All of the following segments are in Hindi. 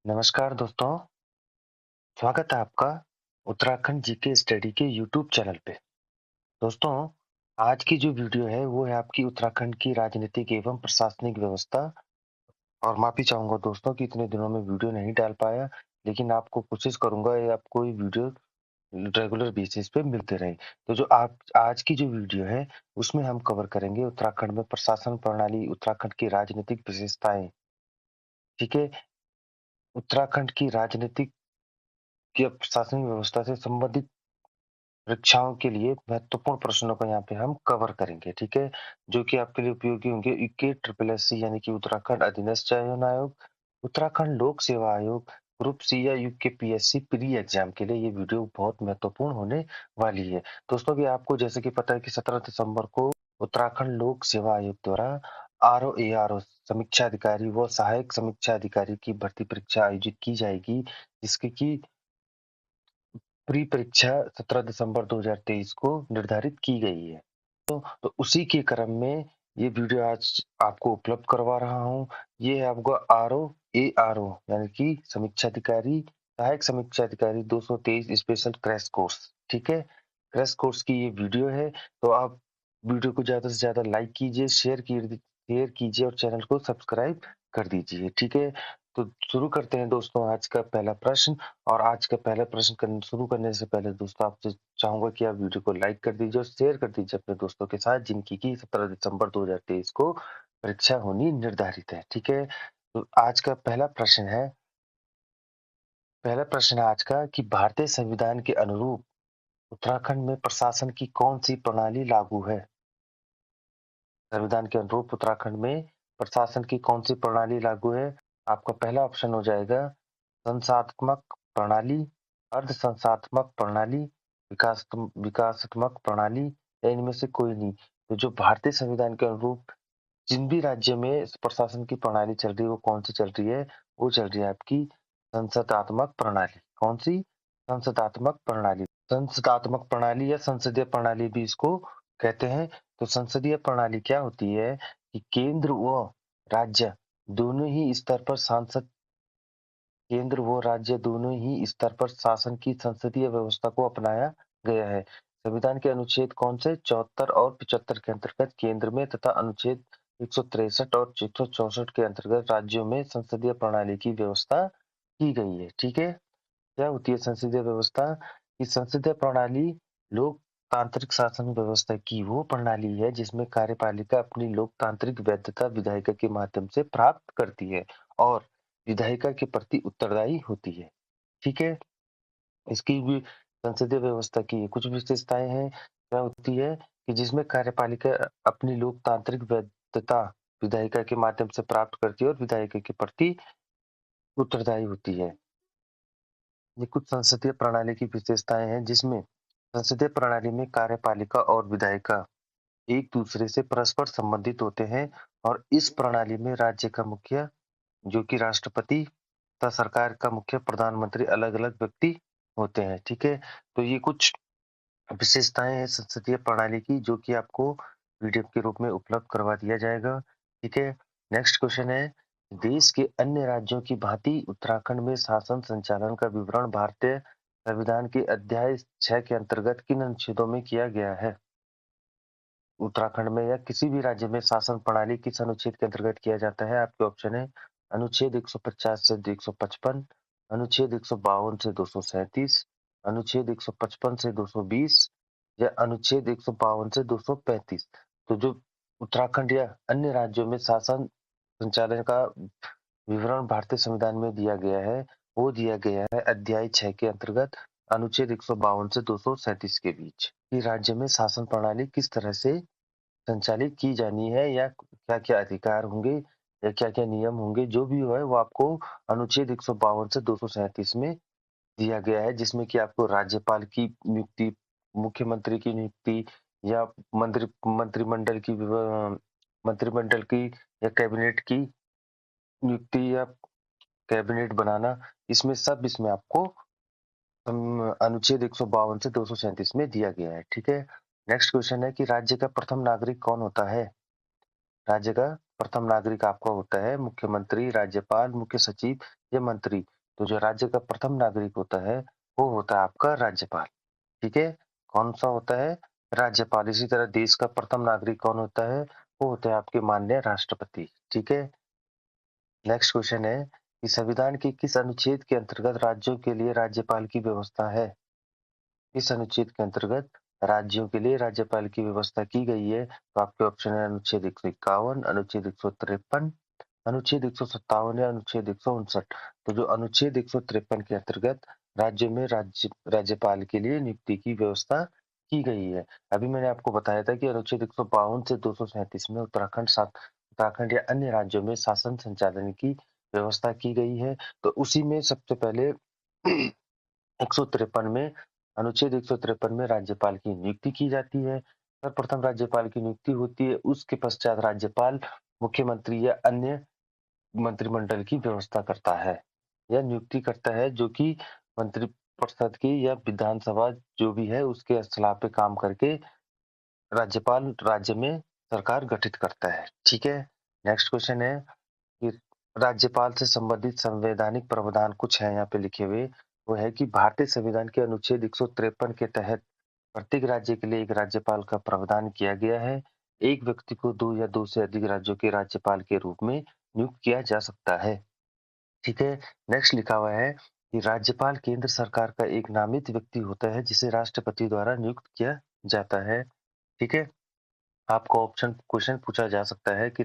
नमस्कार दोस्तों, स्वागत है आपका उत्तराखंड जीके स्टडी के यूट्यूब चैनल पे। दोस्तों, आज की जो वीडियो है वो है आपकी उत्तराखंड की राजनीतिक एवं प्रशासनिक व्यवस्था। और माफ़ी चाहूँगा दोस्तों कि इतने दिनों में वीडियो नहीं डाल पाया, लेकिन आपको कोशिश करूँगा ये आपको ये वीडियो रेगुलर बेसिस पे मिलते रहे। तो जो आप आज की जो वीडियो है उसमें हम कवर करेंगे उत्तराखंड में प्रशासन प्रणाली, उत्तराखंड की राजनीतिक विशेषताएँ, ठीक है? उत्तराखंड की राजनीतिक या प्रशासनिक व्यवस्था से संबंधित परीक्षाओं के लिए महत्वपूर्ण प्रश्नों को यहाँ पे हम कवर करेंगे, ठीक है? जो कि आपके लिए उपयोगी होंगे। यूके ट्रिपल एससी यानी कि उत्तराखंड अधीनस्थ चयन आयोग, उत्तराखंड लोक सेवा आयोग, ग्रुप सी या यूकेपीएससी प्री एग्जाम के लिए ये वीडियो बहुत महत्वपूर्ण होने वाली है। दोस्तों भी आपको जैसे कि पता है कि 17 दिसंबर को उत्तराखंड लोक सेवा आयोग द्वारा आरओ समीक्षा अधिकारी व सहायक समीक्षा अधिकारी की भर्ती परीक्षा आयोजित की जाएगी, जिसकी की प्री परीक्षा 17 दिसंबर 2023 को निर्धारित की गई है। तो उसी के क्रम में ये वीडियो आज आपको उपलब्ध करवा रहा हूँ। ये है आपका आरओ यानी कि समीक्षा अधिकारी, सहायक समीक्षा अधिकारी 223 स्पेशल क्रैश कोर्स, ठीक है? क्रैश कोर्स की ये वीडियो है, तो आप वीडियो को ज़्यादा से ज़्यादा लाइक कीजिए, शेयर कीजिए और चैनल को सब्सक्राइब कर दीजिए, ठीक है? तो शुरू करते हैं दोस्तों आज का पहला प्रश्न। और आज का पहला प्रश्न शुरू करने से पहले दोस्तों आपसे चाहूंगा कि आप वीडियो को लाइक कर दीजिए और शेयर कर दीजिए अपने दोस्तों के साथ जिनकी की 17 दिसंबर 2023 को परीक्षा होनी निर्धारित है, ठीक है? तो आज का पहला प्रश्न है आज का कि भारतीय संविधान के अनुरूप उत्तराखंड में प्रशासन की कौन सी प्रणाली लागू है? संविधान के अनुरूप उत्तराखंड में प्रशासन की कौन सी प्रणाली लागू है? आपका पहला ऑप्शन हो जाएगा संसात्मक प्रणाली, अर्ध संसात्मक प्रणाली, विकासात्मक प्रणाली या इनमें से कोई नहीं। तो जो भारतीय संविधान के अनुरूप जिन भी राज्य में प्रशासन की प्रणाली चल रही है वो कौन सी चल रही है? वो चल रही है आपकी संसदात्मक प्रणाली। कौन सी? संसदात्मक प्रणाली। संसदात्मक प्रणाली या संसदीय प्रणाली भी इसको कहते हैं। तो संसदीय प्रणाली क्या होती है कि केंद्र व राज्य दोनों ही स्तर पर सांसद केंद्र व राज्य दोनों ही स्तर पर शासन की संसदीय व्यवस्था को अपनाया गया है। संविधान के अनुच्छेद कौन से 74 और 75 के अंतर्गत केंद्र में तथा अनुच्छेद 163 और 164 के अंतर्गत राज्यों में संसदीय प्रणाली की व्यवस्था की गई है, ठीक है? क्या होती है संसदीय व्यवस्था? कि संसदीय प्रणाली लोकतांत्रिक शासन व्यवस्था की वो प्रणाली है जिसमें कार्यपालिका अपनी लोकतांत्रिक वैधता विधायिका के माध्यम से प्राप्त करती है और विधायिका के प्रति उत्तरदायी होती है, ठीक है? इसकी भी संसदीय व्यवस्था की कुछ विशेषताएं हैं। क्या होती है कि जिसमें कार्यपालिका अपनी लोकतांत्रिक वैधता विधायिका के माध्यम से प्राप्त करती है और विधायिका के प्रति उत्तरदायी होती है। ये कुछ संसदीय प्रणाली की विशेषताएं हैं जिसमें संसदीय प्रणाली में कार्यपालिका और विधायिका एक दूसरे से परस्पर संबंधित होते हैं और इस प्रणाली में राज्य का मुखिया जो कि राष्ट्रपति तथा सरकार का मुखिया प्रधानमंत्री अलग-अलग व्यक्ति होते हैं, ठीक है? तो ये कुछ विशेषताएं हैं संसदीय प्रणाली की जो कि आपको पीडीएफ के रूप में उपलब्ध करवा दिया जाएगा, ठीक है? नेक्स्ट क्वेश्चन है, देश के अन्य राज्यों की भांति उत्तराखंड में शासन संचालन का विवरण भारतीय संविधान के अध्याय 6 के अंतर्गत किन अनुच्छेदों में किया गया है? उत्तराखंड में या किसी भी राज्य में शासन प्रणाली किस अनुच्छेद के अंतर्गत किया जाता है? आपके ऑप्शन है अनुच्छेद 150 से 155, अनुच्छेद 152 से 237, अनुच्छेद 155 से 220 या अनुच्छेद 152 से 235। तो जो उत्तराखंड या अन्य राज्यों में शासन संचालन का विवरण भारतीय संविधान में दिया गया है, वो दिया गया है अध्याय 6 के अंतर्गत अनुच्छेद 152 से 237 के बीच। कि राज्य में शासन प्रणाली किस तरह से संचालित की जानी है या क्या-क्या अधिकार होंगे या क्या-क्या नियम होंगे, जो भी है वो आपको अनुच्छेद 152 से 237 में दिया गया है, जिसमें कि आपको राज्यपाल की नियुक्ति, मुख्यमंत्री की नियुक्ति या मंत्रिमंडल की या कैबिनेट की नियुक्ति या कैबिनेट बनाना, इसमें आपको अनुच्छेद 152 से 237 में दिया गया है, ठीक है? नेक्स्ट क्वेश्चन है कि राज्य का प्रथम नागरिक कौन होता है? राज्य का प्रथम नागरिक आपका होता है मुख्यमंत्री, राज्यपाल, मुख्य सचिव या मंत्री। तो जो राज्य का प्रथम नागरिक होता है, वो होता है आपका राज्यपाल, ठीक है? कौन-सा होता है? राज्यपाल। इसी तरह देश का प्रथम नागरिक कौन होता है? वो होते हैं आपके माननीय राष्ट्रपति, ठीक है? नेक्स्ट क्वेश्चन है कि संविधान के किस अनुच्छेद के अंतर्गत राज्यों के लिए राज्यपाल की व्यवस्था है? इस अनुच्छेद के अंतर्गत राज्यों के लिए राज्यपाल की व्यवस्था की गई है। तो आपके ऑप्शन है अनुच्छेद 151, अनुच्छेद 153, अनुच्छेद 157 या अनुच्छेद 159। तो जो अनुच्छेद 153 के अंतर्गत राज्य में राज्यपाल के लिए नियुक्ति की व्यवस्था की गई है। अभी मैंने आपको बताया था कि अनुच्छेद 152 से 237 में उत्तराखंड या अन्य राज्यों में शासन संचालन की व्यवस्था की गई है। तो उसी में सबसे पहले 153 में अनुच्छेद 153 में राज्यपाल की नियुक्ति की जाती है। सर्वप्रथम राज्यपाल की नियुक्ति होती है, उसके पश्चात राज्यपाल मुख्यमंत्री या अन्य मंत्रिमंडल की व्यवस्था करता है या नियुक्ति करता है, जो कि मंत्रिपरिषद की या विधानसभा जो भी है उसके सलाह पे काम करके राज्यपाल राज्य में सरकार गठित करता है। ठीक है। नेक्स्ट क्वेश्चन है कि राज्यपाल से संबंधित संवैधानिक प्रावधान कुछ है यहाँ पे लिखे हुए। वो है कि भारतीय संविधान के अनुच्छेद 153 के तहत प्रत्येक राज्य के लिए एक राज्यपाल का प्रावधान किया गया है। एक व्यक्ति को 2 या 2 से अधिक राज्यों के राज्यपाल के रूप में नियुक्त किया जा सकता है। ठीक है। नेक्स्ट लिखा हुआ है कि राज्यपाल केंद्र सरकार का एक नामित व्यक्ति होता है जिसे राष्ट्रपति द्वारा नियुक्त किया जाता है। ठीक है। आपको ऑप्शन क्वेश्चन पूछा जा सकता है कि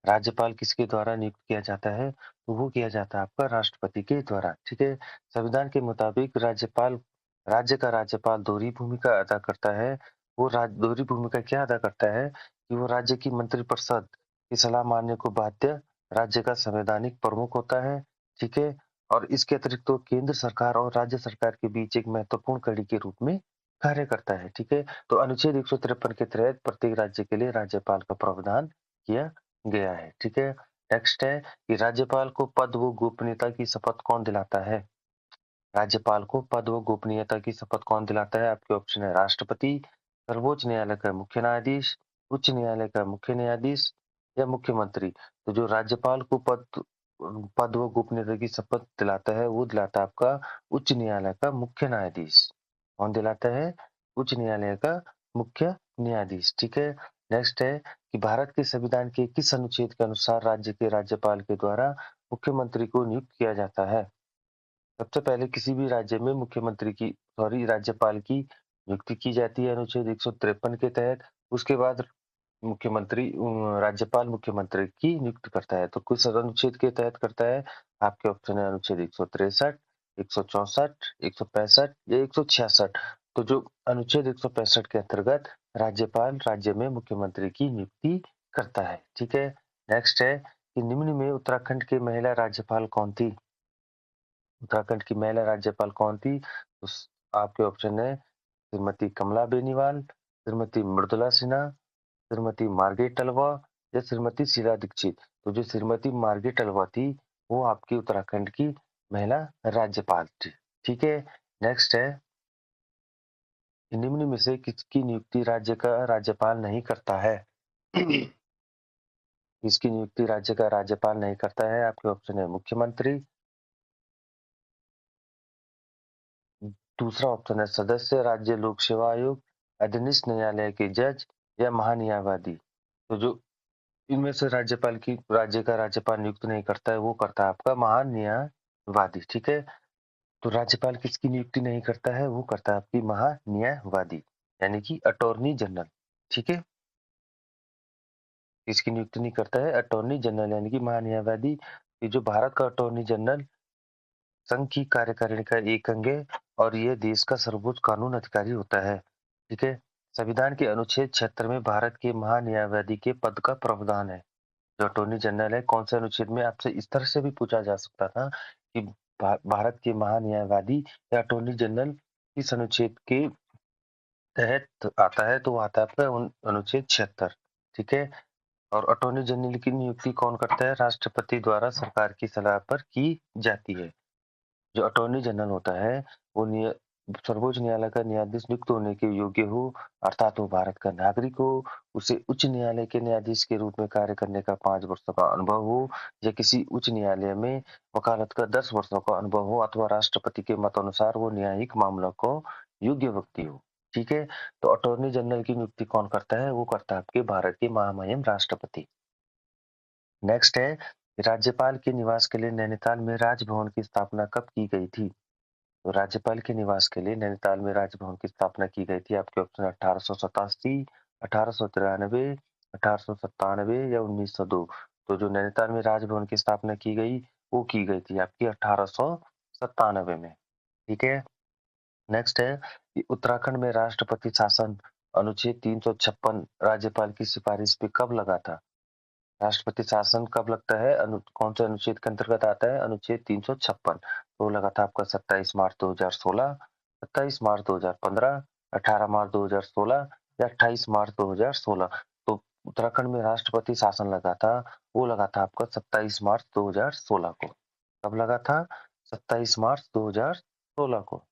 राज्यपाल किसके द्वारा नियुक्त किया जाता है? तो वो किया जाता है आपका राष्ट्रपति के द्वारा, ठीक है? संविधान के मुताबिक राज्य का राज्यपाल दोहरी भूमिका अदा करता है। वो दोहरी भूमिका क्या अदा करता है कि वो राज्य की मंत्रिपरिषद की सलाह मानने को बाध्य राज्य का संवैधानिक प्रमुख होता है, ठीक है? और इसके अतिरिक्त वो केंद्र सरकार और राज्य सरकार के बीच एक महत्वपूर्ण कड़ी के रूप में कार्य करता है, ठीक है? तो अनुच्छेद 153 के तहत प्रत्येक राज्य के लिए राज्यपाल का प्रावधान किया गया है, ठीक है? नेक्स्ट है कि राज्यपाल को पद व गोपनीयता की शपथ कौन दिलाता है? राज्यपाल को पद व गोपनीयता की शपथ कौन दिलाता है? आपके ऑप्शन है राष्ट्रपति, सर्वोच्च न्यायालय का मुख्य न्यायाधीश, उच्च न्यायालय का मुख्य न्यायाधीश या मुख्यमंत्री। तो जो राज्यपाल को पद व गोपनीयता की शपथ दिलाता है, वो दिलाता है आपका उच्च न्यायालय का मुख्य न्यायाधीश। कौन दिलाता है? उच्च न्यायालय का मुख्य न्यायाधीश, ठीक है। नेक्स्ट है कि भारत के संविधान के किस अनुच्छेद के अनुसार राज्य के राज्यपाल के द्वारा मुख्यमंत्री को नियुक्त किया जाता है? सबसे पहले किसी भी राज्य में राज्यपाल की नियुक्ति की जाती है अनुच्छेद 153 के तहत। उसके बाद राज्यपाल मुख्यमंत्री की नियुक्ति करता है। तो किस अनुच्छेद के तहत करता है? आपके ऑप्शन है अनुच्छेद 163, 164, 165 या 166। तो जो अनुच्छेद 165 के अंतर्गत राज्यपाल राज्य में मुख्यमंत्री की नियुक्ति करता है। ठीक है। नेक्स्ट है कि निम्न में उत्तराखंड की महिला राज्यपाल कौन थी? उत्तराखंड की महिला राज्यपाल कौन थी? आपके ऑप्शन है श्रीमती कमला बेनीवाल, श्रीमती मृदुला सिन्हा, श्रीमती मार्गरेट तलवा या श्रीमती शीला दीक्षित। तो जो श्रीमती मार्गरेट तलवा थी, वो आपकी उत्तराखंड की महिला राज्यपाल थी। ठीक है। नेक्स्ट है निम्न में से किसकी नियुक्ति राज्य का राज्यपाल नहीं करता है? इसकी नियुक्ति राज्य का राज्यपाल नहीं करता है। आपके ऑप्शन है मुख्यमंत्री, दूसरा ऑप्शन है सदस्य राज्य लोक सेवा आयोग, अधीनस्थ न्यायालय के जज या महान्यायवादी। तो जो इनमें से राज्य का राज्यपाल नियुक्त नहीं करता है, वो करता है आपका महान्यायवादी, ठीक है? तो राज्यपाल किसकी नियुक्ति नहीं करता है? वो करता है आपकी महान्यायवादी, यानी कि अटॉर्नी जनरल, ठीक है? किसकी नियुक्ति नहीं करता है? अटॉर्नी जनरल यानी कि महान्यायवादी। ये जो भारत का अटॉर्नी जनरल संघ की कार्यकारिणी का एक अंग है और ये देश का सर्वोच्च कानून अधिकारी होता है, ठीक है? संविधान के अनुच्छेद 76 में भारत के महान्यायवादी के पद का प्रावधान है। जो अटॉर्नी जनरल है, कौन से अनुच्छेद में? आपसे इस तरह से भी पूछा जा सकता था कि भारत के महान्यायवादी या अटॉर्नी जनरल किस अनुच्छेद के तहत आता है? तो वो आता है आपका अनुच्छेद 76, ठीक है। और अटॉर्नी जनरल की नियुक्ति कौन करता है? राष्ट्रपति द्वारा सरकार की सलाह पर की जाती है। जो अटॉर्नी जनरल होता है वो सर्वोच्च न्यायालय का न्यायाधीश नियुक्त होने के योग्य हो, अर्थात वो भारत का नागरिक हो, उसे उच्च न्यायालय के न्यायाधीश के रूप में कार्य करने का 5 वर्षों का अनुभव हो या किसी उच्च न्यायालय में वकालत का 10 वर्षों का अनुभव हो अथवा राष्ट्रपति के मतानुसार वो न्यायिक मामलों को योग्य व्यक्ति हो। ठीक है? तो अटॉर्नी जनरल की नियुक्ति कौन करता है? वो करता है आपके भारत के महामहिम राष्ट्रपति। नेक्स्ट है, राज्यपाल के निवास के लिए नैनीताल में राजभवन की स्थापना कब की गई थी? तो राज्यपाल के निवास के लिए नैनीताल में राजभवन की स्थापना की गई थी। आपके ऑप्शन 1887, 1893, 1897 या 1902। तो जो नैनीताल में राजभवन की स्थापना की गई, वो की गई थी आपकी 1897 में। ठीक है? नेक्स्ट है कि उत्तराखंड में राष्ट्रपति शासन अनुच्छेद 356 राज्यपाल की सिफारिश पे कब लगा था? राष्ट्रपति शासन कब लगता है? कौन से अनुच्छेद के अंतर्गत आता है? अनुच्छेद 356। तो लगा था आपका 27 मार्च 2016, 27 मार्च 2015, 18 मार्च 2016 या 28 मार्च 2016। तो उत्तराखंड में राष्ट्रपति शासन लगा था, वो लगा था आपका 27 मार्च 2016 को। कब लगा था? 27 मार्च 2016 को।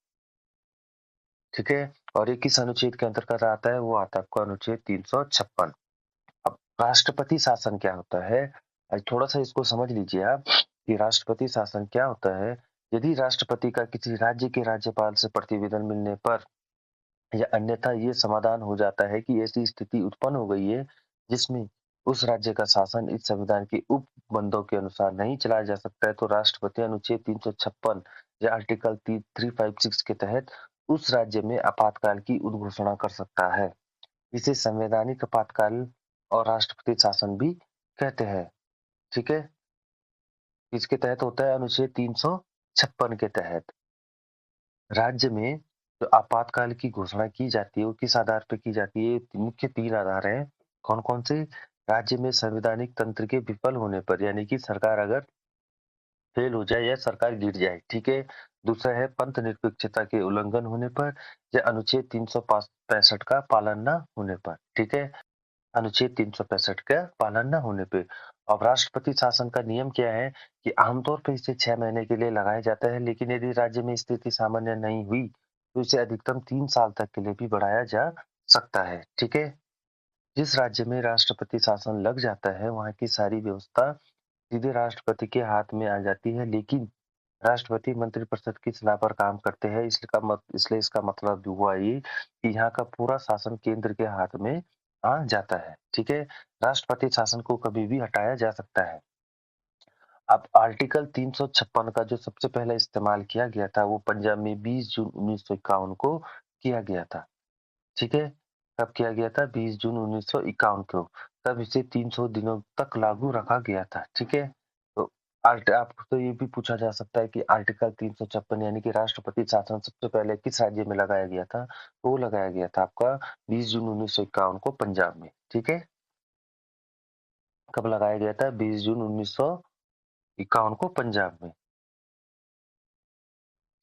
ठीक है? और ये किस अनुच्छेद के अंतर्गत आता है? वो आता है आपका अनुच्छेद 356। अब राष्ट्रपति शासन क्या होता है? थोड़ा-सा इसको समझ लीजिए आप कि राष्ट्रपति शासन क्या होता है। यदि राष्ट्रपति का किसी राज्य के राज्यपाल से प्रतिवेदन मिलने पर या अन्यथा ये समाधान हो जाता है कि ऐसी स्थिति उत्पन्न हो गई है जिसमें उस राज्य का शासन इस संविधान के उपबंधों के अनुसार नहीं चलाया जा सकता है, तो राष्ट्रपति अनुच्छेद 356 या आर्टिकल 356 के तहत उस राज्य में आपातकाल की उद्घोषणा कर सकता है। इसे संवैधानिक आपातकाल और राष्ट्रपति शासन भी कहते हैं। ठीक है? इसके तहत होता है अनुच्छेद 356 के तहत। राज्य में जो आपातकाल की घोषणा की जाती है, वो किस आधार पे की जाती है? मुख्य 3 आधार हैं। कौन-कौन से? राज्य में संवैधानिक तंत्र के विफल होने पर, यानी कि सरकार अगर फेल हो जाए या सरकार गिर जाए, ठीक है? दूसरा है पंथ निरपेक्षता के उल्लंघन होने पर या अनुच्छेद 365 का पालन न होने पर, ठीक है? अनुच्छेद 365 का पालन न होने पे। अब राष्ट्रपति शासन का नियम क्या है कि आमतौर पे इसे 6 महीने के लिए लगाया जाता है, लेकिन यदि राज्य में स्थिति सामान्य नहीं हुई, तो इसे अधिकतम 3 साल तक के लिए भी बढ़ाया जा सकता है। ठीक है? जिस राज्य में राष्ट्रपति शासन लग जाता है, वहाँ की सारी व्यवस्था सीधे राष्ट्रपति के हाथ में आ जाती है, लेकिन राष्ट्रपति मंत्रिपरिषद की सलाह पर काम करते हैं। इसलिए इसका मतलब हुआ ये कि यहाँ का पूरा शासन केंद्र के हाथ में आ जाता है। ठीक है? राष्ट्रपति शासन को कभी भी हटाया जा सकता है। अब आर्टिकल 356 का जो सबसे पहले इस्तेमाल किया गया था, वो पंजाब में 20 जून 1951 को किया गया था। ठीक है? कब किया गया था? 20 जून 1951 को। तब इसे 300 दिनों तक लागू रखा गया था। ठीक है? तो आपसे ये भी पूछा जा सकता है कि आर्टिकल 356 यानी कि राष्ट्रपति शासन सबसे पहले किस राज्य में लगाया गया था? तो वो लगाया गया था आपका 20 जून 1951 को पंजाब में। ठीक है? कब लगाया गया था? 20 जून 1951 को पंजाब में।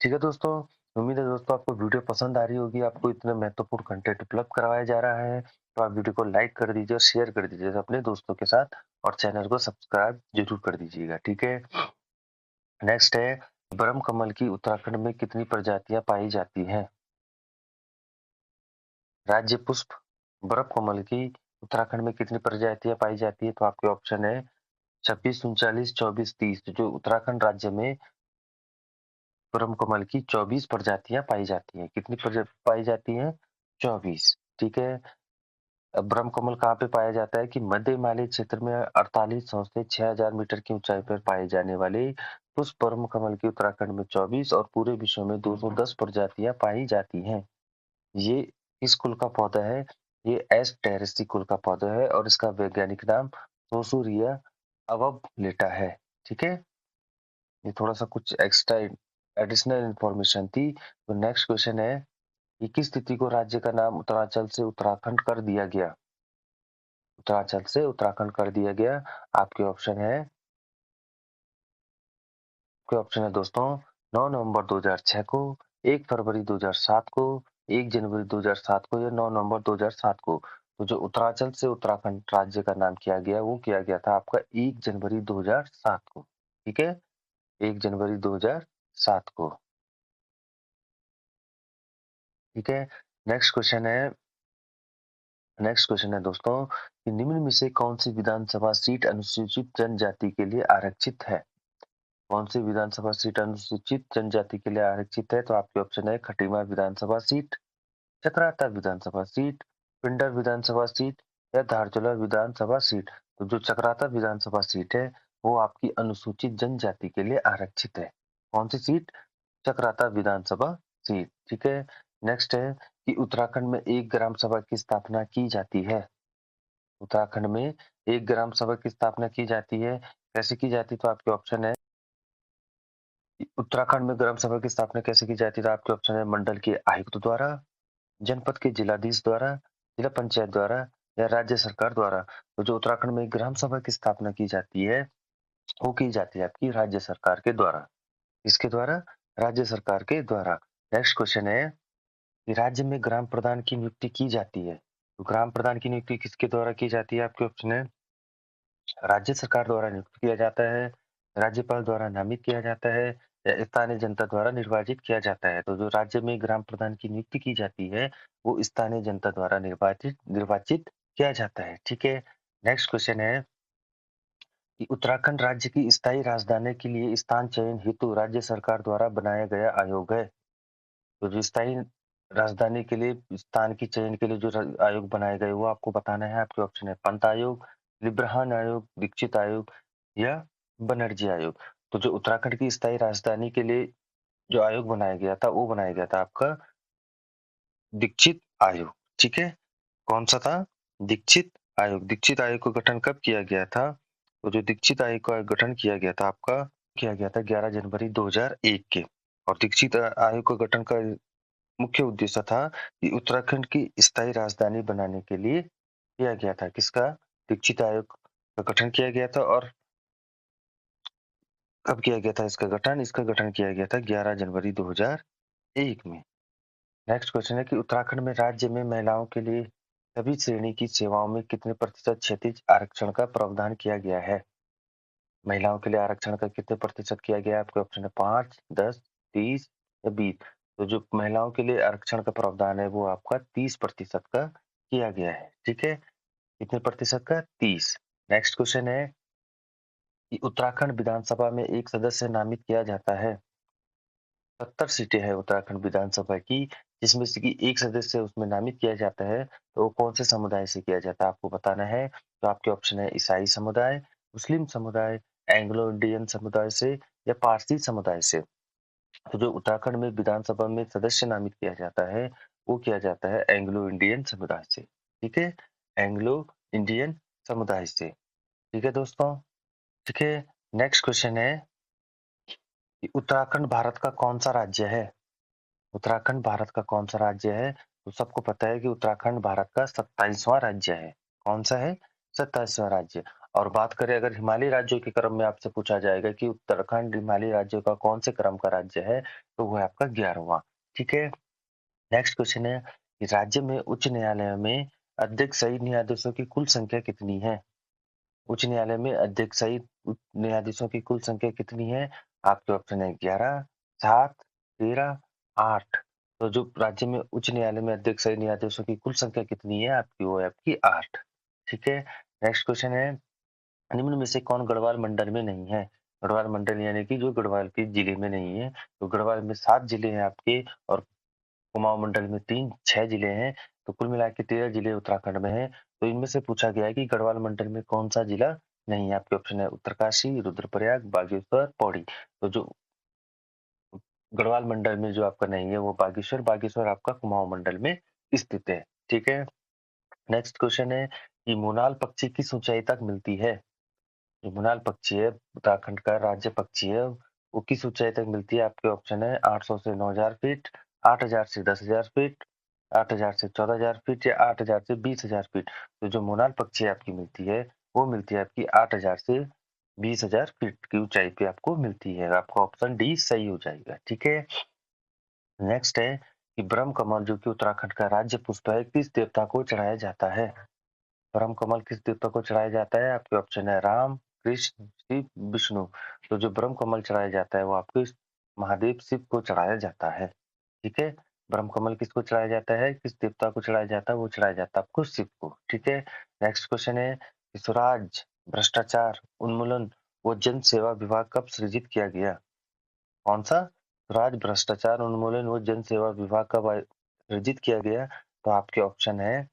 ठीक है दोस्तों, उम्मीद है दोस्तों आपको वीडियो पसंद आ रही होगी, आपको इतना महत्वपूर्ण कंटेंट उपलब्ध करवाया जा रहा है, तो आप वीडियो को लाइक कर दीजिए और शेयर कर दीजिए अपने दोस्तों के साथ और चैनल को सब्सक्राइब जरूर कर दीजिएगा, ठीक है? नेक्स्ट है, ब्रह्म कमल की उत्तराखंड में कितनी प्रजातियां पाई जाती हैं? राज्य पुष्प ब्रह्म कमल की उत्तराखंड में कितनी प्रजातियां पाई जाती है? तो आपके ऑप्शन है 26, 39, 24, 30। जो उत्तराखंड राज्य में ब्रह्म कमल की 24 प्रजातियां पाई जाती हैं। कितनी पाई जाती हैं? 24। ठीक है। ब्रह्म कमल कहाँ पे पाया जाता है कि मध्य हिमालय क्षेत्र में 4800 से 6000 मीटर की ऊंचाई पर पाए जाने वाले पुष्प ब्रह्म कमल की उत्तराखंड में 24 और पूरे विश्व में 210 प्रजातियां पाई जाती हैं। ये किस कुल का पौधा है? ये एस टेरेसी कुल का पौधा है और इसका वैज्ञानिक नाम सोसूरिया अवबलेटा है। ठीक है। ये थोड़ा-सा कुछ एक्स्ट्रा एडिशनल इन्फॉर्मेशन थी। तो नेक्स्ट क्वेश्चन है कि किस तिथि को राज्य का नाम उत्तरांचल से उत्तराखंड कर दिया गया? उत्तरांचल से उत्तराखंड कर दिया गया। आपके ऑप्शन है आपके ऑप्शन है दोस्तों 9 नवंबर 2006 को, 1 फरवरी 2007 को, 1 जनवरी 2007 को या 9 नवंबर 2007 को। तो जो उत्तरांचल से उत्तराखंड राज्य का नाम किया गया, वो किया गया था आपका 1 जनवरी 2007 को। ठीक है? 1 जनवरी 2007 को। ठीक है? नेक्स्ट क्वेश्चन है नेक्स्ट क्वेश्चन है दोस्तों कि निम्न में से कौन-सी विधानसभा सीट अनुसूचित जनजाति के लिए आरक्षित है? कौन-सी विधानसभा सीट अनुसूचित जनजाति के लिए आरक्षित है? तो आपके ऑप्शन है खटीमा विधानसभा सीट, चकराता विधानसभा सीट, पिंडर विधानसभा सीट या धारचूला विधानसभा सीट। तो जो चकराता विधानसभा सीट है, वो आपकी अनुसूचित जनजाति के लिए आरक्षित है। कौन सी सीट? चकराता विधानसभा सीट। ठीक है। नेक्स्ट है कि उत्तराखंड में एक ग्राम सभा की स्थापना की जाती है। उत्तराखंड में एक ग्राम सभा की स्थापना की जाती है। कैसे की जाती है? तो आपके ऑप्शन है कि उत्तराखंड में ग्राम सभा की स्थापना कैसे की जाती है? तो आपके ऑप्शन है मंडल के आयुक्त द्वारा, जनपद के जिलाधीश द्वारा, जिला पंचायत द्वारा या राज्य सरकार द्वारा। तो जो उत्तराखंड में ग्राम सभा की स्थापना की जाती है, वो की जाती है आपकी राज्य सरकार के द्वारा। इसके द्वारा? राज्य सरकार के द्वारा। नेक्स्ट क्वेश्चन है कि राज्य में ग्राम प्रधान की नियुक्ति की जाती है। तो ग्राम प्रधान की नियुक्ति किसके द्वारा की जाती है? आपके ऑप्शन है राज्य सरकार द्वारा नियुक्त किया जाता है, राज्यपाल द्वारा नामित किया जाता है या स्थानीय जनता द्वारा निर्वाचित किया जाता है। तो जो राज्य में ग्राम प्रधान की नियुक्ति की जाती है, वो स्थानीय जनता द्वारा निर्वाचित निर्वाचित किया जाता है। ठीक है। नेक्स्ट क्वेश्चन है कि उत्तराखंड राज्य की स्थायी राजधानी के लिए स्थान चयन हेतु राज्य सरकार द्वारा बनाया गया आयोग है। तो जो स्थायी राजधानी के लिए स्थान की चयन के लिए जो आयोग बनाए गए वो आपको बताना है। आपके ऑप्शन है पंत आयोग, लिब्रहान आयोग, दीक्षित आयोग या बनर्जी आयोग। तो जो उत्तराखंड की स्थायी राजधानी के लिए जो आयोग बनाया गया था वो बनाया गया था आपका दीक्षित आयोग। ठीक है। कौन सा था? दीक्षित आयोग। दीक्षित आयोग का गठन कब किया गया था? तो जो दीक्षित आयोग का गठन किया गया था 11 जनवरी 2001 के। और दीक्षित आयोग का गठन का मुख्य उद्देश्य था कि उत्तराखंड की स्थायी राजधानी बनाने के लिए किया गया था। किसका? दीक्षित आयोग का गठन किया गया था। और कब किया गया था इसका गठन? इसका गठन किया गया था 11 जनवरी 2001 में। नेक्स्ट क्वेश्चन है कि उत्तराखंड में राज्य में महिलाओं के लिए सभी श्रेणी की सेवाओं में कितने प्रतिशत क्षैतिज आरक्षण का प्रावधान किया गया है? महिलाओं के लिए आरक्षण का कितने प्रतिशत किया गया है? आपके ऑप्शन है 5, 10, 30 या 20। तो जो महिलाओं के लिए आरक्षण का प्रावधान है वो आपका 30% का किया गया है। ठीक है। कितने प्रतिशत का? 30। नेक्स्ट क्वेश्चन है कि उत्तराखंड विधानसभा में एक सदस्य नामित किया जाता है। 70 सीटें हैं उत्तराखंड विधानसभा की, जिसमें से कि एक सदस्य उसमें नामित किया जाता है। तो वो कौन से समुदाय से किया जाता है आपको बताना है। तो आपके ऑप्शन है ईसाई समुदाय, मुस्लिम समुदाय, एंग्लो इंडियन समुदाय से या पारसी समुदाय से। तो जो उत्तराखंड में विधानसभा में सदस्य नामित किया जाता है, वो किया जाता है एंग्लो इंडियन समुदाय से। ठीक है। एंग्लो इंडियन समुदाय से। ठीक है दोस्तों। ठीक है। नेक्स्ट क्वेश्चन है कि उत्तराखंड भारत का कौन सा राज्य है? उत्तराखंड भारत का कौन सा राज्य है? तो सबको पता है कि उत्तराखंड भारत का 27वां राज्य है। कौन सा है? 27वां राज्य। और बात करें अगर हिमालयी राज्यों के क्रम में आपसे पूछा जाएगा कि उत्तराखंड हिमालयी राज्यों का कौन से क्रम का राज्य है, तो वो है आपका 11वां। ठीक है। नेक्स्ट क्वेश्चन है कि राज्य में उच्च न्यायालय में अध्यक्ष सहित न्यायाधीशों की कुल संख्या कितनी है? उच्च न्यायालय में अध्यक्ष सहित न्यायाधीशों की कुल संख्या कितनी है? आपके ऑप्शन है 11, 7, 13, 8। तो जो राज्य में उच्च न्यायालय में अध्यक्ष सहित न्यायाधीशों की कुल संख्या कितनी है आपकी? वो है आपकी 8। ठीक है। नेक्स्ट क्वेश्चन है निम्न में से कौन गढ़वाल मंडल में नहीं है? गढ़वाल मंडल यानी कि जो गढ़वाल के जिले में नहीं है। तो गढ़वाल में 7 जिले हैं आपके और कुमाऊं मंडल में 6 जिले हैं। तो कुल मिला के 13 जिले उत्तराखंड में हैं। तो इनमें से पूछा गया है कि गढ़वाल मंडल में कौन सा जिला नहीं है? आपके ऑप्शन है उत्तरकाशी, रुद्रप्रयाग, बागेश्वर, पौड़ी। तो जो गढ़वाल मंडल में जो आपका नहीं है वो बागेश्वर, बागेश्वर आपका कुमाऊं मंडल में स्थित है। ठीक है। नेक्स्ट क्वेश्चन है कि मोनाल पक्षी किस ऊंचाई तक मिलती है? जो मोनाल पक्षी है उत्तराखंड का राज्य पक्षी है, वो किस ऊंचाई तक मिलती है? आपके ऑप्शन है 800 से 9000 फीट, 8000 से 10000 फीट, 8000 से 14000 फीट या 8000 से 20000 फीट। तो जो मोनाल पक्षी आपकी मिलती है वो मिलती है आपकी 8000 से 20000 फीट की ऊंचाई पे आपको मिलती है। आपका ऑप्शन डी सही हो जाएगा। ठीक है। नेक्स्ट है कि ब्रह्म कमल जो कि उत्तराखंड का राज्य पुष्प है किस देवता को चढ़ाया जाता है? ब्रह्म कमल किस देवता को चढ़ाया जाता है? आपके ऑप्शन है राम, कृष्ण, शिव, विष्णु। तो जो ब्रह्म कमल चढ़ाया जाता है वो आपके महादेव शिव को चढ़ाया जाता है। ठीक है। ब्रह्म कमल किसको चढ़ाया जाता है, किस देवता को चढ़ाया जाता है, वो चढ़ाया जाता है आपको शिव को। ठीक है, नेक्स्ट क्वेश्चन है कि स्वराज, भ्रष्टाचार उन्मूलन व जन सेवा विभाग कब सृजित किया गया? कौन सा? स्वराज, भ्रष्टाचार उन्मूलन व जन सेवा विभाग कब सृजित किया गया? तो आपके ऑप्शन है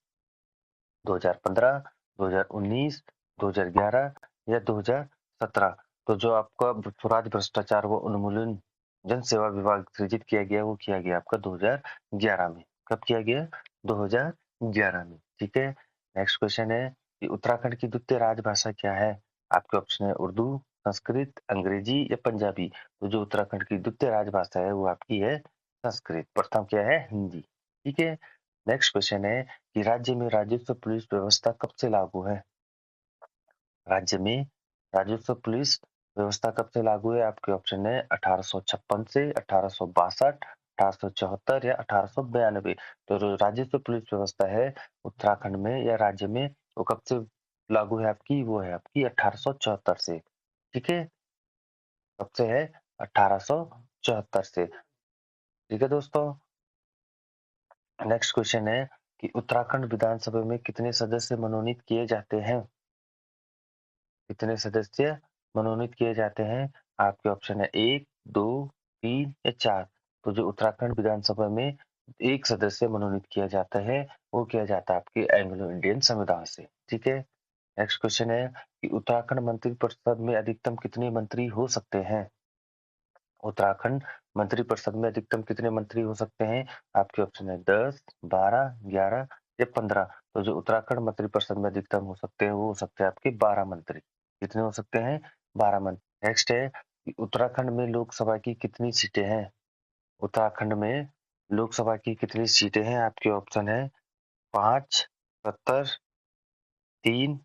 2015, 2019, 2011 या 2017। तो जो आपका स्वराज, भ्रष्टाचार व उन्मूलन जन सेवा विभाग सृजित किया गया, वो किया गया आपका 2011 में। कब किया गया? 2011 में। ठीक है, नेक्स्ट क्वेश्चन है कि उत्तराखंड की द्वितीय राजभाषा क्या है? आपके ऑप्शन है उर्दू, संस्कृत, अंग्रेजी या पंजाबी। तो जो उत्तराखंड की द्वितीय राजभाषा है वो आपकी है संस्कृत, प्रथम क्या है? हिंदी। ठीक है, नेक्स्ट क्वेश्चन है कि राज्य में राजस्व पुलिस व्यवस्था कब से लागू है? राज्य में राजस्व पुलिस व्यवस्था कब से लागू है? आपके ऑप्शन है 1856 से, 1862, 1874 या 1892। तो जो राजस्व पुलिस व्यवस्था है उत्तराखंड में या राज्य में, वो कब से लागू है आपकी? वो है आपकी 1874 से। ठीक है, कब से है? 1874 से। ठीक है दोस्तों, नेक्स्ट क्वेश्चन है कि उत्तराखंड विधानसभा में कितने सदस्य मनोनीत किए जाते हैं? कितने सदस्य मनोनीत किए जाते हैं? आपके ऑप्शन है 1, 2, 3 या 4। तो जो उत्तराखंड विधानसभा में एक सदस्य मनोनीत किया जाता है, वो किया जाता है आपके एंग्लो इंडियन संविधान से। ठीक है, नेक्स्ट क्वेश्चन है कि उत्तराखंड मंत्रिपरिषद में अधिकतम कितने मंत्री हो सकते हैं? उत्तराखंड मंत्रिपरिषद में अधिकतम कितने मंत्री हो सकते हैं? आपके ऑप्शन है 10, 12, 11 या 15। तो जो उत्तराखंड मंत्रिपरिषद में अधिकतम हो सकते हैं, वो हो सकते हैं आपके 12 मंत्री। कितने हो सकते हैं? 12 मंत्री। नेक्स्ट है कि उत्तराखंड में लोकसभा की कितनी सीटें हैं? उत्तराखंड में लोकसभा की कितनी सीटें हैं? आपके ऑप्शन है 5, 70, 3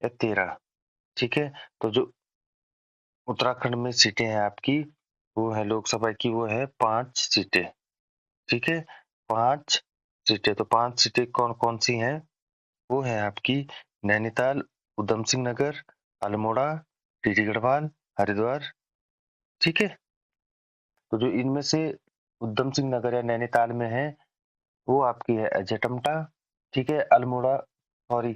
या 13। ठीक है, तो जो उत्तराखंड में सीटें हैं आपकी, वो है लोकसभा की, वो है 5 सीटें। ठीक है, 5 सीटें। तो 5 सीटें कौन-कौन सी हैं? वो है आपकी नैनीताल, ऊधम सिंह नगर, अल्मोड़ा, टिहरी गढ़वाल, हरिद्वार। ठीक है, तो जो इनमें से ऊधम सिंह नगर या नैनीताल में है, वो आपकी है अजय टम्टा। ठीक है, अल्मोड़ा, सॉरी,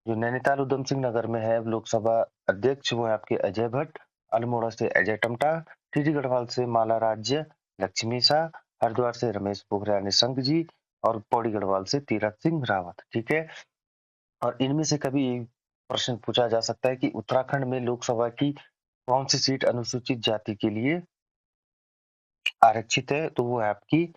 जो नैनीताल ऊधम सिंह नगर में है लोकसभा अध्यक्ष, वो है आपके अजय भट्ट। अल्मोड़ा से अजय टम्टा, टिहरी गढ़वाल से माला राज्य लक्ष्मी शाह, हरिद्वार से रमेश पोखरियाल निशंक जी और पौड़ी गढ़वाल से तीरथ सिंह रावत। ठीक है, और इनमें से कभी प्रश्न पूछा जा सकता है कि उत्तराखंड में लोकसभा की कौन सी सीट अनुसूचित जाति के लिए आरक्षित है? तो वो है आपकी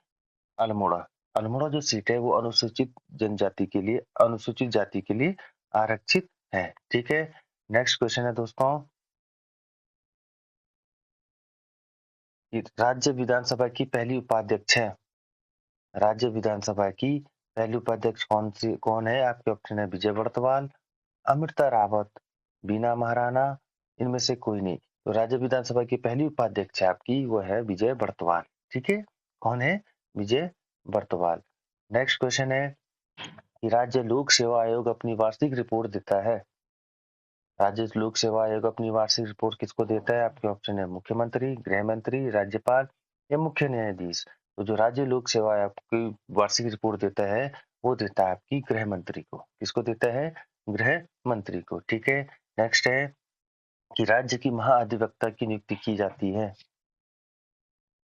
अल्मोड़ा। अल्मोड़ा जो सीट है वो अनुसूचित जनजाति के लिए, अनुसूचित जाति के लिए आरक्षित है। ठीक है, नेक्स्ट क्वेश्चन है दोस्तों कि राज्य विधानसभा की पहली उपाध्यक्ष है, राज्य विधानसभा की पहली उपाध्यक्ष कौन है? आपके ऑप्शन है विजय बर्तवाल, अमृता रावत, बीना महाराणा, इनमें से कोई नहीं। तो राज्य विधानसभा की पहली उपाध्यक्ष है आपकी, वो है विजय बर्तवाल। ठीक है, कौन है? विजय बर्तवाल। नेक्स्ट क्वेश्चन है कि राज्य लोक सेवा आयोग अपनी वार्षिक रिपोर्ट देता है। राज्य लोक सेवा आयोग अपनी वार्षिक रिपोर्ट किसको देता है? आपके ऑप्शन है मुख्यमंत्री, गृह मंत्री, राज्यपाल या मुख्य न्यायाधीश। तो जो राज्य लोक सेवा आयोग की वार्षिक रिपोर्ट देता है, वो देता है आपकी गृह मंत्री को। किसको देता है? गृह मंत्री को। ठीक है, नेक्स्ट है कि राज्य की महाधिवक्ता की नियुक्ति की जाती है।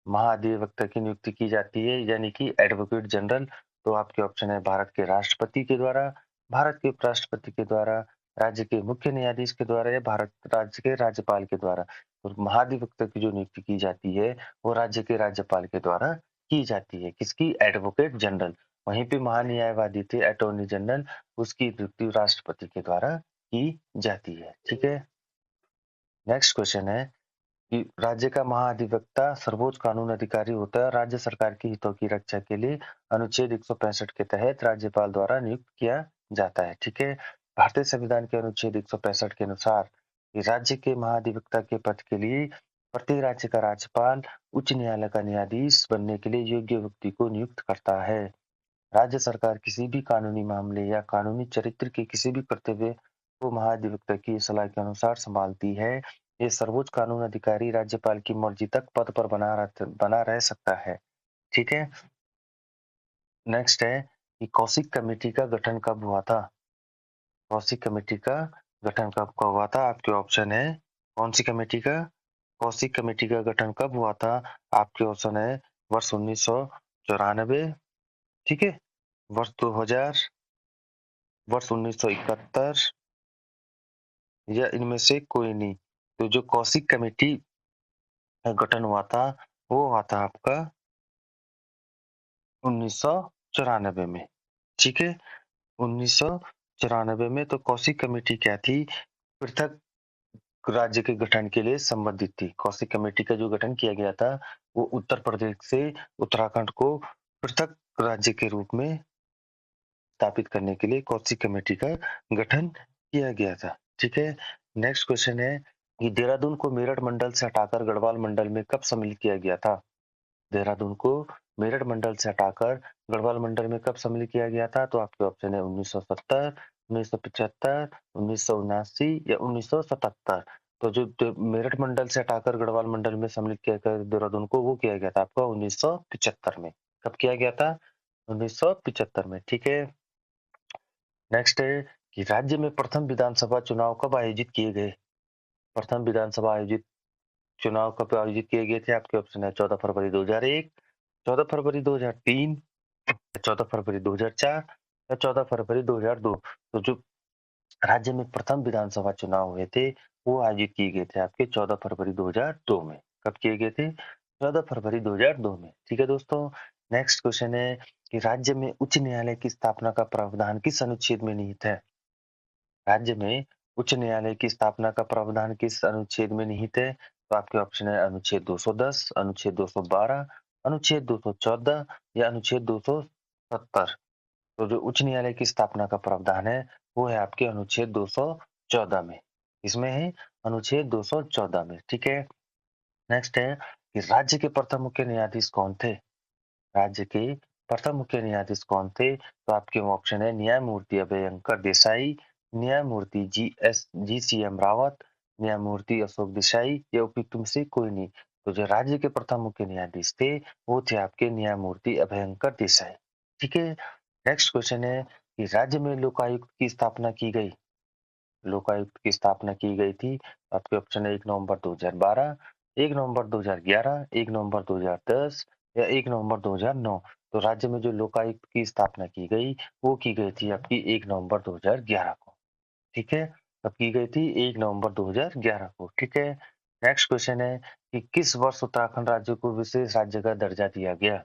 महाधिवक्ता की नियुक्ति की जाती है यानी कि एडवोकेट जनरल। तो आपके ऑप्शन है भारत के राष्ट्रपति के द्वारा, भारत के उपराष्ट्रपति के द्वारा, राज्य के मुख्य न्यायाधीश के द्वारा या भारत राज्य के राज्यपाल के द्वारा। तो महाधिवक्ता की जो नियुक्ति की जाती है वो राज्य के राज्यपाल के द्वारा की जाती है। किसकी? Advocate general. वहीं पे महान्यायवादी थे अटॉर्नी जनरल, उसकी नियुक्ति राष्ट्रपति के द्वारा की जाती है। ठीक है, नेक्स्ट क्वेश्चन है कि राज्य का महाधिवक्ता सर्वोच्च कानून अधिकारी होता है। राज्य सरकार के हितों की रक्षा के लिए अनुच्छेद 165 के तहत राज्यपाल द्वारा नियुक्त किया जाता है। ठीक है, भारतीय संविधान के अनुच्छेद 165 के अनुसार कि राज्य के महाधिवक्ता के पद के लिए प्रत्येक राज्य का राज्यपाल उच्च न्यायालय का न्यायाधीश बनने के लिए योग्य व्यक्ति को नियुक्त करता है। राज्य सरकार किसी भी कानूनी मामले या कानूनी चरित्र के किसी भी कर्तव्य को महाधिवक्ता की सलाह के अनुसार संभालती है। ये सर्वोच्च कानून अधिकारी राज्यपाल की मर्जी तक पद पर बना रह सकता है। ठीक है, नेक्स्ट है कि कौशिक कमेटी का गठन कब हुआ था? कौशिक कमेटी का गठन कब कब हुआ था? आपके ऑप्शन है कौन सी कमेटी का? कौशिक कमेटी का गठन कब हुआ था? आपके ऑप्शन है वर्ष 1994, ठीक है, वर्ष 2000, वर्ष 1971 या इनमें से कोई नहीं। तो जो कौशिक कमेटी का गठन हुआ था वो हुआ था आपका 1994 में, ठीक है। 1994 में तो कौशिक कमेटी क्या थी? पृथक राज्य के गठन के लिए संबंधित थी। कौशिक कमेटी का जो गठन किया गया था वो उत्तर प्रदेश से उत्तराखंड को पृथक राज्य के रूप में स्थापित करने के लिए कौशिक कमेटी का गठन किया गया था, ठीक है। नेक्स्ट क्वेश्चन है कि देहरादून को मेरठ मंडल से हटाकर गढ़वाल मंडल में कब सम्मिलित किया गया था? देहरादून को मेरठ मंडल से हटाकर गढ़वाल मंडल में कब सम्मिलित किया गया था? तो आपके ऑप्शन है 1970, 1975, 1979 या 1977। तो जो मेरठ मंडल से हटाकर गढ़वाल मंडल में सम्मिलित किया गया देहरादून को वो किया गया था आपका 1975 में। कब किया गया था? 1975 में, ठीक है। नेक्स्ट है कि राज्य में प्रथम विधानसभा चुनाव कब आयोजित किए गए? प्रथम विधानसभा आयोजित चुनाव कब आयोजित किए गए थे? आपके ऑप्शन है 14 फरवरी 2001, 14 फरवरी 2003, 14 फरवरी 2004 या 14 फरवरी 2002। तो जो राज्य में प्रथम विधानसभा चुनाव हुए थे वो आयोजित किए गए थे आपके 14 फरवरी 2002 में। कब किए गए थे? 14 फरवरी 2002 में, ठीक है दोस्तों। नेक्स्ट क्वेश्चन है कि राज्य में उच्च न्यायालय की स्थापना का प्रावधान किस अनुच्छेद में निहित है? राज्य में उच्च न्यायालय की स्थापना का प्रावधान किस अनुच्छेद में निहित है? तो आपके ऑप्शन है अनुच्छेद 210, अनुच्छेद 212, अनुच्छेद 214 या अनुच्छेद 270। तो जो उच्च न्यायालय की स्थापना का प्रावधान है वो है आपके अनुच्छेद 214 में। इसमें है अनुच्छेद 214 में, ठीक है। नेक्स्ट है कि राज्य के प्रथम मुख्य न्यायाधीश कौन थे? राज्य के प्रथम मुख्य न्यायाधीश कौन थे? तो आपके ऑप्शन है न्यायमूर्ति अभयंकर देसाई, न्यायमूर्ति जी सी एम रावत, न्यायमूर्ति अशोक देसाई या उपयुक्त में से कोई नहीं। तो जो राज्य के प्रथम मुख्य न्यायाधीश थे वो थे आपके न्यायमूर्ति अभयंकर देसाई, ठीक है। नेक्स्ट क्वेश्चन है कि राज्य में लोकायुक्त की स्थापना की गई। लोकायुक्त की स्थापना की गई थी। आपके ऑप्शन है 1 नवंबर 2012, 1 नवंबर 2011, 1 नवंबर 2010 या 1 नवंबर 2009। तो राज्य में जो लोकायुक्त की स्थापना की गई वो की गई थी आपकी 1 नवंबर 2011 को, ठीक है। कब की गई थी? 1 नवंबर 2011 को, ठीक है। नेक्स्ट क्वेश्चन है कि किस वर्ष उत्तराखंड राज्य को विशेष राज्य का दर्जा दिया गया?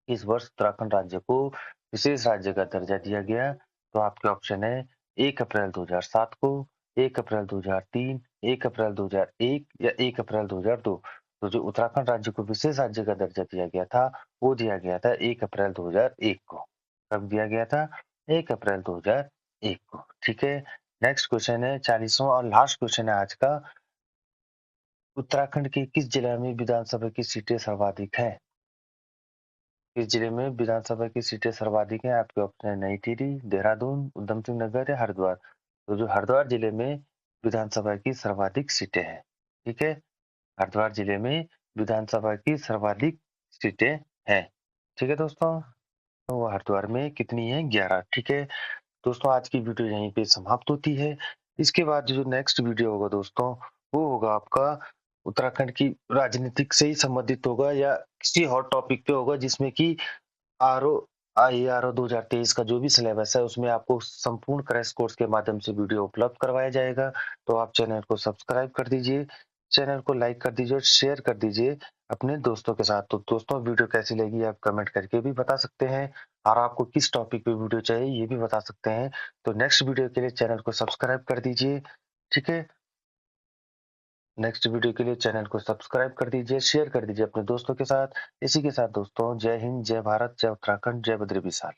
इस वर्ष उत्तराखंड राज्य को विशेष राज्य का दर्जा दिया गया। तो आपके ऑप्शन है 1 अप्रैल 2007 को, 1 अप्रैल 2003, 1 अप्रैल 2001 या 1 अप्रैल 2002। तो जो उत्तराखंड राज्य को विशेष राज्य का दर्जा दिया गया था वो दिया गया था 1 अप्रैल 2001 को। कब दिया गया था? 1 अप्रैल 2001 को, ठीक है। नेक्स्ट क्वेश्चन है 40वां और लास्ट क्वेश्चन है आज का। उत्तराखंड के किस जिले में विधानसभा की सीटें सर्वाधिक हैं? इस जिले में विधानसभा की सीटें सर्वाधिक हैं। आपके ऑप्शन है नई टिहरी, देहरादून, उधम सिंह नगर या हरिद्वार। तो जो हरिद्वार जिले में विधानसभा की सर्वाधिक सीटें हैं, ठीक है। हरिद्वार जिले में विधानसभा की सर्वाधिक सीटें हैं, ठीक है दोस्तों। तो वो हरिद्वार में कितनी है? 11, ठीक है। दोस्तों आज की वीडियो यहीं पे समाप्त होती है। इसके बाद जो नेक्स्ट वीडियो होगा दोस्तों वो होगा आपका उत्तराखंड की राजनीतिक से ही संबंधित होगा या किसी हॉट टॉपिक पे होगा जिसमें कि आरओ आईआरओ 2023 का जो भी सिलेबस है उसमें आपको संपूर्ण क्रैश कोर्स के माध्यम से वीडियो उपलब्ध करवाया जाएगा। तो आप चैनल को सब्सक्राइब कर दीजिए, चैनल को लाइक कर दीजिए और शेयर कर दीजिए अपने दोस्तों के साथ। तो दोस्तों वीडियो कैसी लगी आप कमेंट करके भी बता सकते हैं और आपको किस टॉपिक पे वीडियो चाहिए ये भी बता सकते हैं। तो नेक्स्ट वीडियो के लिए चैनल को सब्सक्राइब कर दीजिए, ठीक है। नेक्स्ट वीडियो के लिए चैनल को सब्सक्राइब कर दीजिए, शेयर कर दीजिए अपने दोस्तों के साथ। इसी के साथ दोस्तों जय हिंद, जय भारत, जय उत्तराखंड, जय बद्री विशाल।